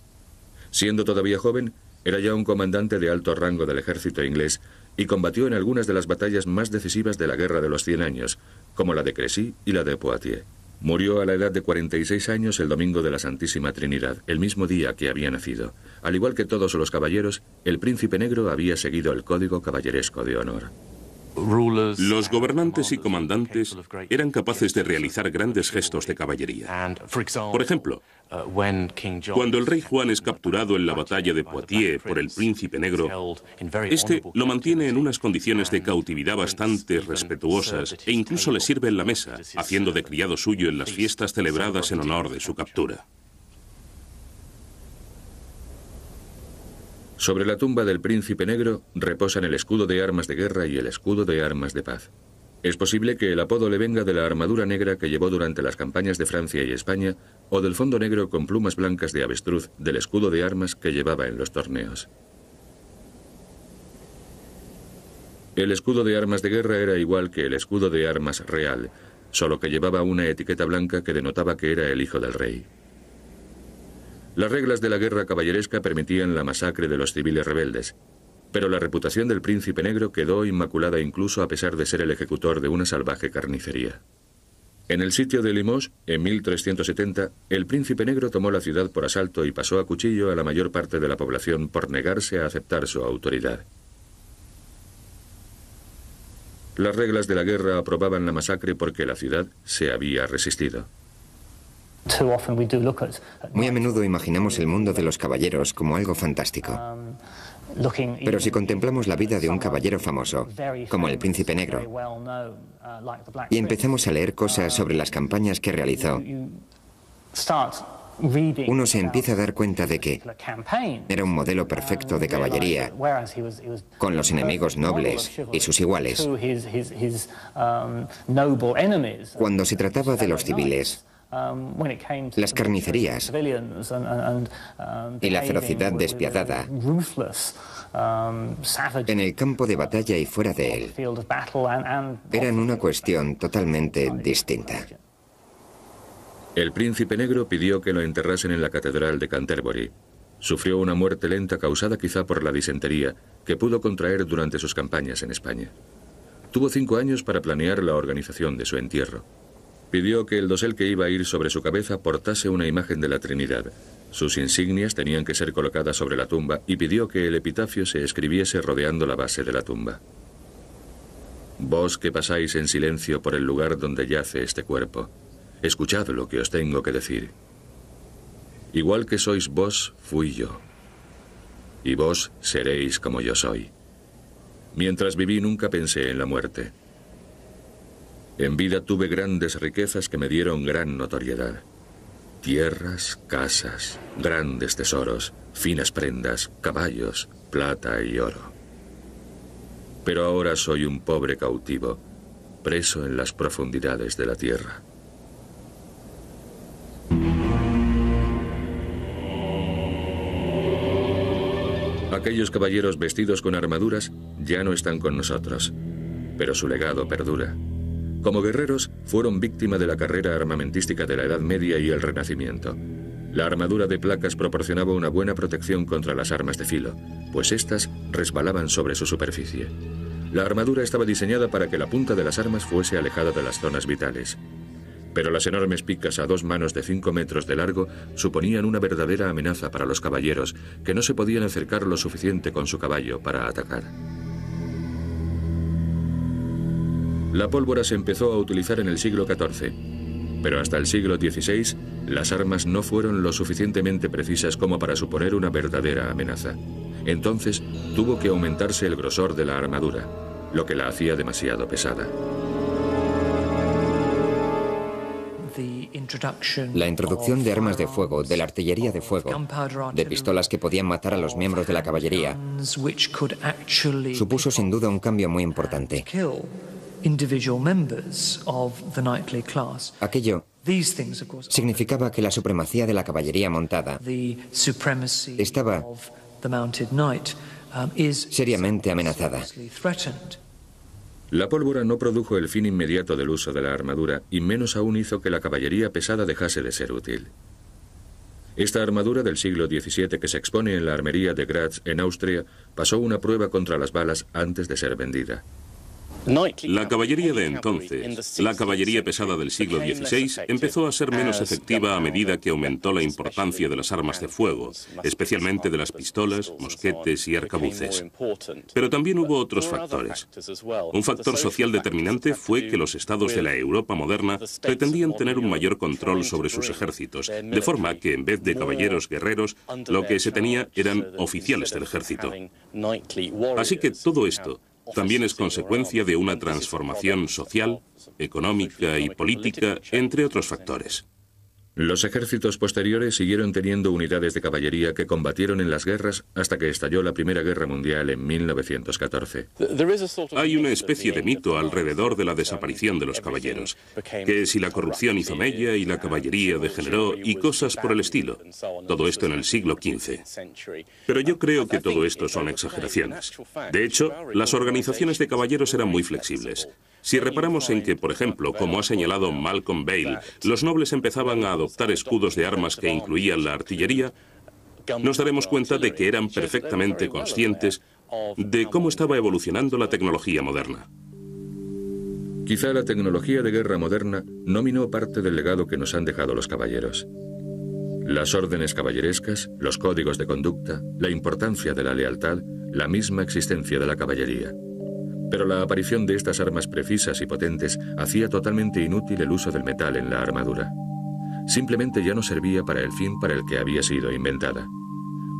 Siendo todavía joven, era ya un comandante de alto rango del ejército inglés y combatió en algunas de las batallas más decisivas de la Guerra de los 100 años, como la de Crécy y la de Poitiers. Murió a la edad de 46 años el domingo de la Santísima Trinidad, el mismo día que había nacido. Al igual que todos los caballeros, el príncipe negro había seguido el código caballeresco de honor. Los gobernantes y comandantes eran capaces de realizar grandes gestos de caballería. Por ejemplo, cuando el rey Juan es capturado en la batalla de Poitiers por el príncipe negro, este lo mantiene en unas condiciones de cautividad bastante respetuosas e incluso le sirve en la mesa, haciendo de criado suyo en las fiestas celebradas en honor de su captura. Sobre la tumba del príncipe negro reposan el escudo de armas de guerra y el escudo de armas de paz. Es posible que el apodo le venga de la armadura negra que llevó durante las campañas de Francia y España o del fondo negro con plumas blancas de avestruz del escudo de armas que llevaba en los torneos. El escudo de armas de guerra era igual que el escudo de armas real, solo que llevaba una etiqueta blanca que denotaba que era el hijo del rey. Las reglas de la guerra caballeresca permitían la masacre de los civiles rebeldes, pero la reputación del príncipe negro quedó inmaculada incluso a pesar de ser el ejecutor de una salvaje carnicería. En el sitio de Limoges, en 1370, el príncipe negro tomó la ciudad por asalto y pasó a cuchillo a la mayor parte de la población por negarse a aceptar su autoridad. Las reglas de la guerra aprobaban la masacre porque la ciudad se había resistido. Muy a menudo imaginamos el mundo de los caballeros como algo fantástico. Pero si contemplamos la vida de un caballero famoso, como el príncipe negro, y empezamos a leer cosas sobre las campañas que realizó, uno se empieza a dar cuenta de que era un modelo perfecto de caballería, con los enemigos nobles y sus iguales. Cuando se trataba de los civiles, las carnicerías y la ferocidad despiadada en el campo de batalla y fuera de él eran una cuestión totalmente distinta. El príncipe negro pidió que lo enterrasen en la catedral de Canterbury. Sufrió una muerte lenta causada quizá por la disentería que pudo contraer durante sus campañas en España. Tuvo 5 años para planear la organización de su entierro. Pidió que el dosel que iba a ir sobre su cabeza portase una imagen de la Trinidad. Sus insignias tenían que ser colocadas sobre la tumba y pidió que el epitafio se escribiese rodeando la base de la tumba. Vos que pasáis en silencio por el lugar donde yace este cuerpo, escuchad lo que os tengo que decir. Igual que sois vos, fui yo, y vos seréis como yo soy. Mientras viví nunca pensé en la muerte. En vida tuve grandes riquezas que me dieron gran notoriedad. Tierras, casas, grandes tesoros, finas prendas, caballos, plata y oro. Pero ahora soy un pobre cautivo, preso en las profundidades de la tierra. Aquellos caballeros vestidos con armaduras ya no están con nosotros, pero su legado perdura. Como guerreros, fueron víctima de la carrera armamentística de la Edad Media y el Renacimiento. La armadura de placas proporcionaba una buena protección contra las armas de filo, pues éstas resbalaban sobre su superficie. La armadura estaba diseñada para que la punta de las armas fuese alejada de las zonas vitales. Pero las enormes picas a 2 manos de 5 metros de largo suponían una verdadera amenaza para los caballeros, que no se podían acercar lo suficiente con su caballo para atacar. La pólvora se empezó a utilizar en el siglo XIV, pero hasta el siglo XVI las armas no fueron lo suficientemente precisas como para suponer una verdadera amenaza. Entonces tuvo que aumentarse el grosor de la armadura, lo que la hacía demasiado pesada. La introducción de armas de fuego, de la artillería de fuego, de pistolas que podían matar a los miembros de la caballería, supuso sin duda un cambio muy importante. Aquello significaba que la supremacía de la caballería montada estaba seriamente amenazada. La pólvora no produjo el fin inmediato del uso de la armadura y menos aún hizo que la caballería pesada dejase de ser útil. Esta armadura del siglo XVII que se expone en la armería de Graz, en Austria, pasó una prueba contra las balas antes de ser vendida. La caballería de entonces, la caballería pesada del siglo XVI, empezó a ser menos efectiva a medida que aumentó la importancia de las armas de fuego, especialmente de las pistolas, mosquetes y arcabuces. Pero también hubo otros factores. Un factor social determinante fue que los estados de la Europa moderna pretendían tener un mayor control sobre sus ejércitos, de forma que en vez de caballeros guerreros, lo que se tenía eran oficiales del ejército. Así que todo esto también es consecuencia de una transformación social, económica y política, entre otros factores. Los ejércitos posteriores siguieron teniendo unidades de caballería que combatieron en las guerras hasta que estalló la Primera Guerra Mundial en 1914. Hay una especie de mito alrededor de la desaparición de los caballeros, que si la corrupción hizo mella y la caballería degeneró y cosas por el estilo. Todo esto en el siglo XV. Pero yo creo que todo esto son exageraciones. De hecho, las organizaciones de caballeros eran muy flexibles. Si reparamos en que, por ejemplo, como ha señalado Malcolm Bale, los nobles empezaban a adoptar escudos de armas que incluían la artillería, nos daremos cuenta de que eran perfectamente conscientes de cómo estaba evolucionando la tecnología moderna. Quizá la tecnología de guerra moderna no minó parte del legado que nos han dejado los caballeros. Las órdenes caballerescas, los códigos de conducta, la importancia de la lealtad, la misma existencia de la caballería. Pero la aparición de estas armas precisas y potentes hacía totalmente inútil el uso del metal en la armadura. Simplemente ya no servía para el fin para el que había sido inventada.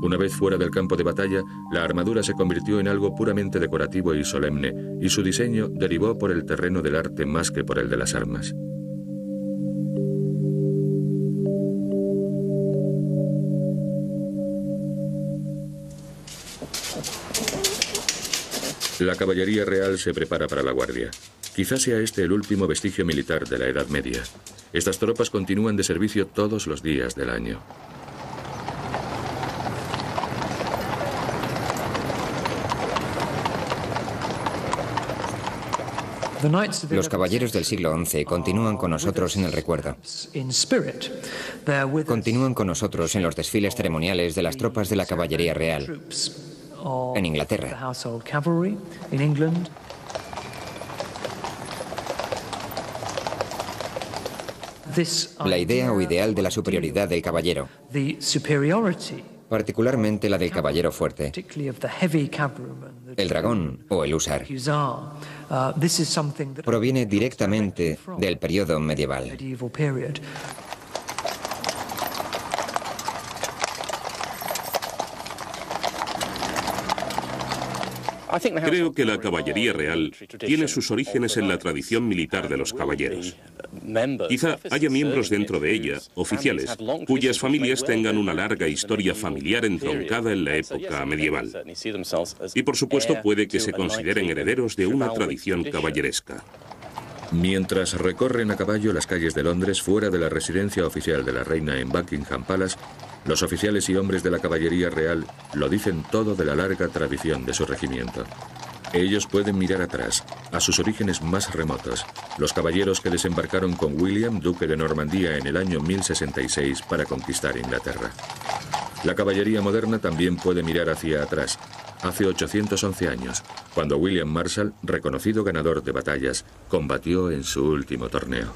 Una vez fuera del campo de batalla, la armadura se convirtió en algo puramente decorativo y solemne, y su diseño derivó por el terreno del arte más que por el de las armas. La caballería real se prepara para la guardia. Quizás sea este el último vestigio militar de la Edad Media. Estas tropas continúan de servicio todos los días del año. Los caballeros del siglo XI continúan con nosotros en el recuerdo. Continúan con nosotros en los desfiles ceremoniales de las tropas de la caballería real en Inglaterra. La idea o ideal de la superioridad del caballero, particularmente la del caballero fuerte, el dragón o el húsar, proviene directamente del periodo medieval. Creo que la caballería real tiene sus orígenes en la tradición militar de los caballeros. Quizá haya miembros dentro de ella, oficiales, cuyas familias tengan una larga historia familiar entroncada en la época medieval. Y por supuesto puede que se consideren herederos de una tradición caballeresca. Mientras recorren a caballo las calles de Londres, fuera de la residencia oficial de la reina en Buckingham Palace, los oficiales y hombres de la caballería real lo dicen todo de la larga tradición de su regimiento. Ellos pueden mirar atrás, a sus orígenes más remotos, los caballeros que desembarcaron con William, duque de Normandía, en el año 1066 para conquistar Inglaterra. La caballería moderna también puede mirar hacia atrás, hace 811 años, cuando William Marshall, reconocido ganador de batallas, combatió en su último torneo.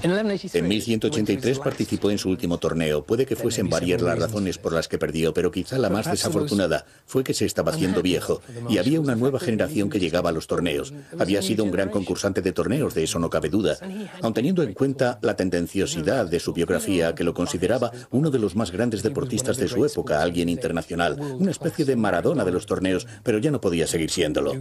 En 1183 participó en su último torneo. Puede que fuesen varias las razones por las que perdió, pero quizá la más desafortunada fue que se estaba haciendo viejo y había una nueva generación que llegaba a los torneos. Había sido un gran concursante de torneos, de eso no cabe duda. Aun teniendo en cuenta la tendenciosidad de su biografía, que lo consideraba uno de los más grandes deportistas de su época, alguien internacional, una especie de Maradona de los torneos, pero ya no podía seguir siéndolo.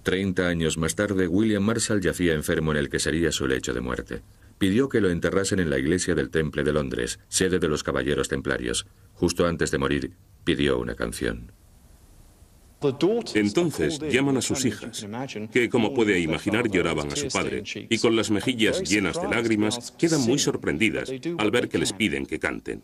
30 años más tarde, William Marshall yacía enfermo en el que sería su lecho de muerte. Pidió que lo enterrasen en la iglesia del Temple de Londres, sede de los Caballeros Templarios. Justo antes de morir, pidió una canción. Entonces llaman a sus hijas, que como puede imaginar lloraban a su padre, y con las mejillas llenas de lágrimas quedan muy sorprendidas al ver que les piden que canten.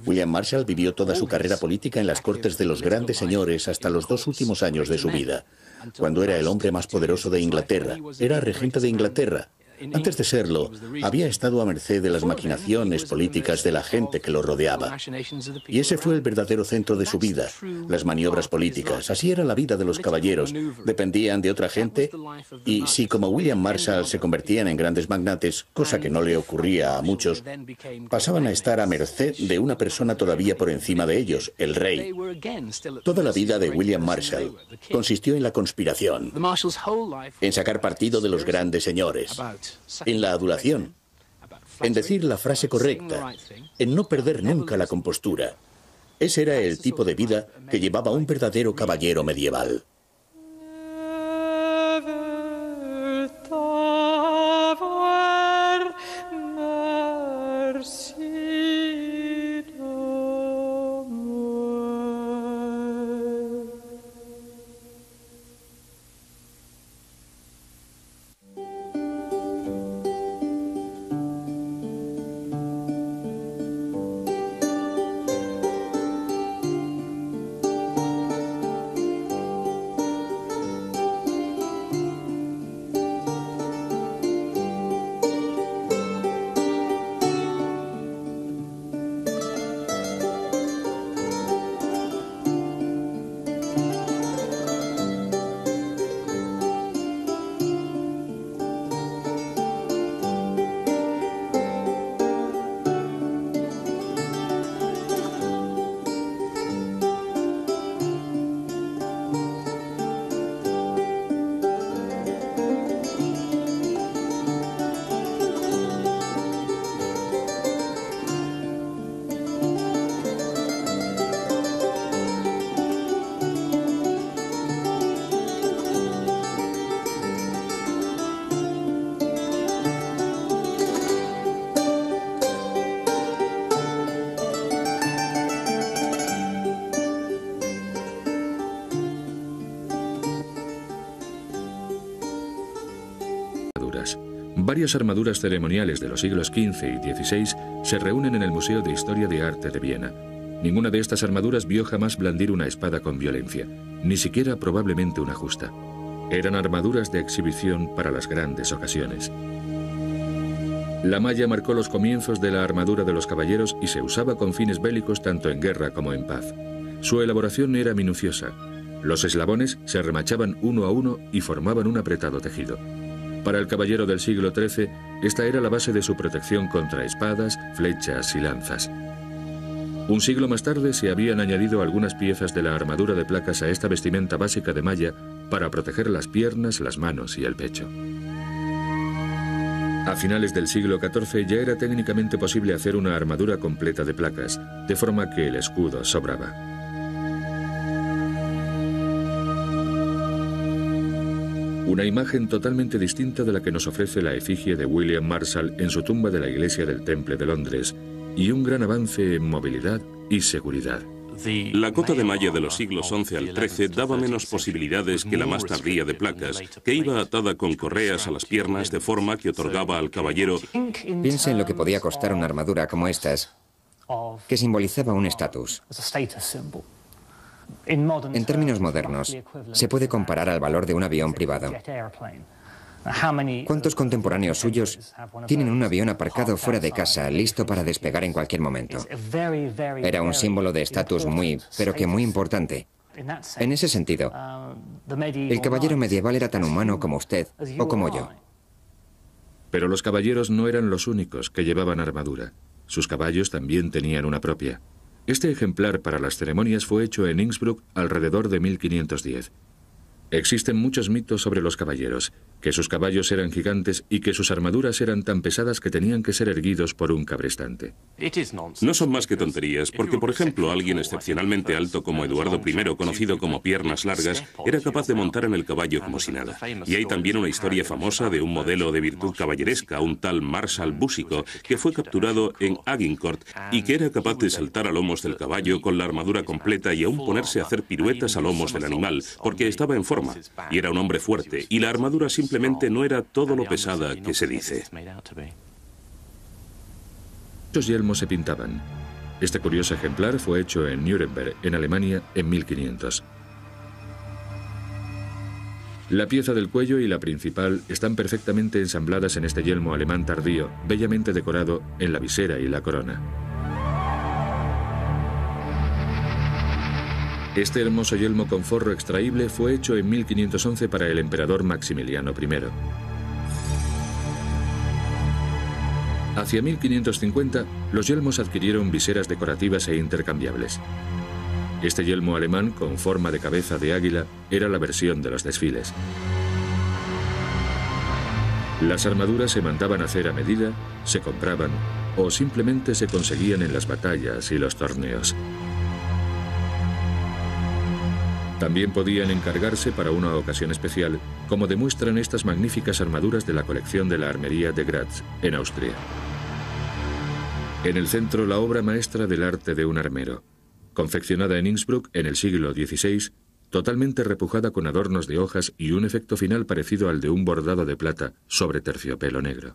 William Marshall vivió toda su carrera política en las cortes de los grandes señores hasta los 2 últimos años de su vida, cuando era el hombre más poderoso de Inglaterra. Era regente de Inglaterra. Antes de serlo, había estado a merced de las maquinaciones políticas de la gente que lo rodeaba. Y ese fue el verdadero centro de su vida, las maniobras políticas. Así era la vida de los caballeros. Dependían de otra gente y si como William Marshall se convertían en grandes magnates, cosa que no le ocurría a muchos, pasaban a estar a merced de una persona todavía por encima de ellos, el rey. Toda la vida de William Marshall consistió en la conspiración, en sacar partido de los grandes señores, en la adulación, en decir la frase correcta, en no perder nunca la compostura. Ese era el tipo de vida que llevaba un verdadero caballero medieval. Varias armaduras ceremoniales de los siglos XV y XVI se reúnen en el Museo de Historia de Arte de Viena. Ninguna de estas armaduras vio jamás blandir una espada con violencia, ni siquiera probablemente una justa. Eran armaduras de exhibición para las grandes ocasiones. La malla marcó los comienzos de la armadura de los caballeros y se usaba con fines bélicos tanto en guerra como en paz. Su elaboración era minuciosa. Los eslabones se remachaban uno a uno y formaban un apretado tejido. Para el caballero del siglo XIII, esta era la base de su protección contra espadas, flechas y lanzas. Un siglo más tarde se habían añadido algunas piezas de la armadura de placas a esta vestimenta básica de malla para proteger las piernas, las manos y el pecho. A finales del siglo XIV ya era técnicamente posible hacer una armadura completa de placas, de forma que el escudo sobraba. Una imagen totalmente distinta de la que nos ofrece la efigie de William Marshall en su tumba de la iglesia del Temple de Londres, y un gran avance en movilidad y seguridad. La cota de malla de los siglos XI al XIII daba menos posibilidades que la más tardía de placas, que iba atada con correas a las piernas de forma que otorgaba al caballero... Piensa en lo que podía costar una armadura como estas, que simbolizaba un estatus. En términos modernos, se puede comparar al valor de un avión privado. ¿Cuántos contemporáneos suyos tienen un avión aparcado fuera de casa, listo para despegar en cualquier momento? Era un símbolo de estatus pero que muy importante. En ese sentido, el caballero medieval era tan humano como usted o como yo. Pero los caballeros no eran los únicos que llevaban armadura. Sus caballos también tenían una propia. Este ejemplar para las ceremonias fue hecho en Innsbruck alrededor de 1510. Existen muchos mitos sobre los caballeros, que sus caballos eran gigantes y que sus armaduras eran tan pesadas que tenían que ser erguidos por un cabrestante. No son más que tonterías, porque por ejemplo alguien excepcionalmente alto como Eduardo I, conocido como Piernas Largas, era capaz de montar en el caballo como si nada. Y hay también una historia famosa de un modelo de virtud caballeresca, un tal Marshal Búsico, que fue capturado en Agincourt y que era capaz de saltar a lomos del caballo con la armadura completa y aún ponerse a hacer piruetas a lomos del animal, porque estaba en forma. Y era un hombre fuerte, y la armadura simplemente no era todo lo pesada que se dice. Muchos yelmos se pintaban. Este curioso ejemplar fue hecho en Nuremberg, en Alemania, en 1500. La pieza del cuello y la principal están perfectamente ensambladas en este yelmo alemán tardío, bellamente decorado en la visera y la corona. Este hermoso yelmo con forro extraíble fue hecho en 1511 para el emperador Maximiliano I. Hacia 1550, los yelmos adquirieron viseras decorativas e intercambiables. Este yelmo alemán, con forma de cabeza de águila, era la versión de los desfiles. Las armaduras se mandaban a hacer a medida, se compraban o simplemente se conseguían en las batallas y los torneos. También podían encargarse para una ocasión especial, como demuestran estas magníficas armaduras de la colección de la Armería de Graz, en Austria. En el centro, la obra maestra del arte de un armero, confeccionada en Innsbruck en el siglo XVI, totalmente repujada con adornos de hojas y un efecto final parecido al de un bordado de plata sobre terciopelo negro.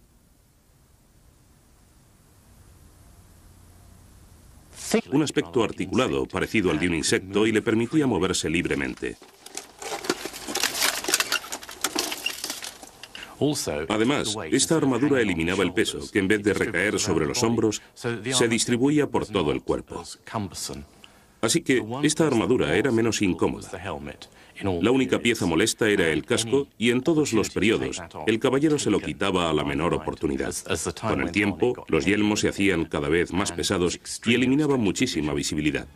Un aspecto articulado, parecido al de un insecto, y le permitía moverse libremente. Además, esta armadura eliminaba el peso, que en vez de recaer sobre los hombros, se distribuía por todo el cuerpo. Así que esta armadura era menos incómoda. La única pieza molesta era el casco, y en todos los periodos, el caballero se lo quitaba a la menor oportunidad. Con el tiempo, los yelmos se hacían cada vez más pesados y eliminaban muchísima visibilidad.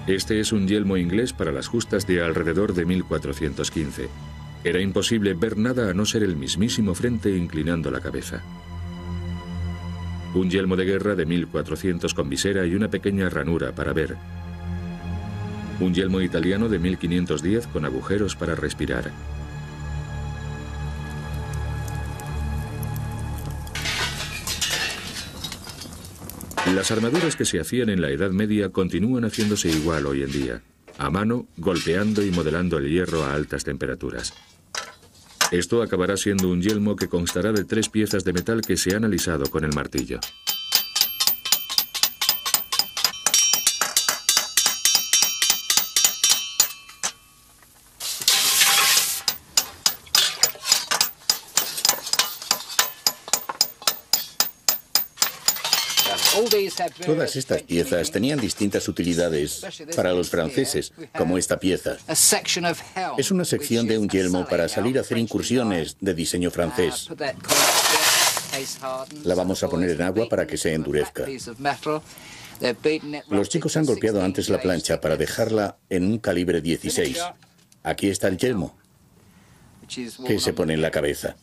Este es un yelmo inglés para las justas de alrededor de 1415. Era imposible ver nada a no ser el mismísimo frente inclinando la cabeza. Un yelmo de guerra de 1400 con visera y una pequeña ranura para ver. Un yelmo italiano de 1510 con agujeros para respirar. Las armaduras que se hacían en la Edad Media continúan haciéndose igual hoy en día, a mano, golpeando y modelando el hierro a altas temperaturas. Esto acabará siendo un yelmo que constará de 3 piezas de metal que se han alisado con el martillo. Todas estas piezas tenían distintas utilidades para los franceses, como esta pieza. Es una sección de un yelmo para salir a hacer incursiones de diseño francés. La vamos a poner en agua para que se endurezca. Los chicos han golpeado antes la plancha para dejarla en un calibre 16. Aquí está el yelmo, que se pone en la cabeza.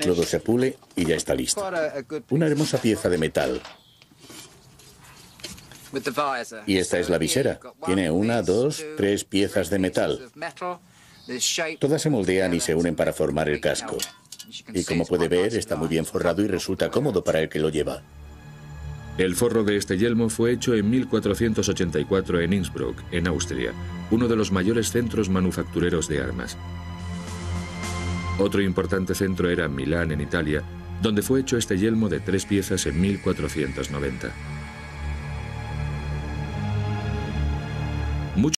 Luego se pule y ya está listo. Una hermosa pieza de metal. Y esta es la visera. Tiene 1, 2, 3 piezas de metal. Todas se moldean y se unen para formar el casco. Y como puede ver, está muy bien forrado y resulta cómodo para el que lo lleva. El forro de este yelmo fue hecho en 1484 en Innsbruck, en Austria, uno de los mayores centros manufactureros de armas. Otro importante centro era Milán, en Italia, donde fue hecho este yelmo de 3 piezas en 1490.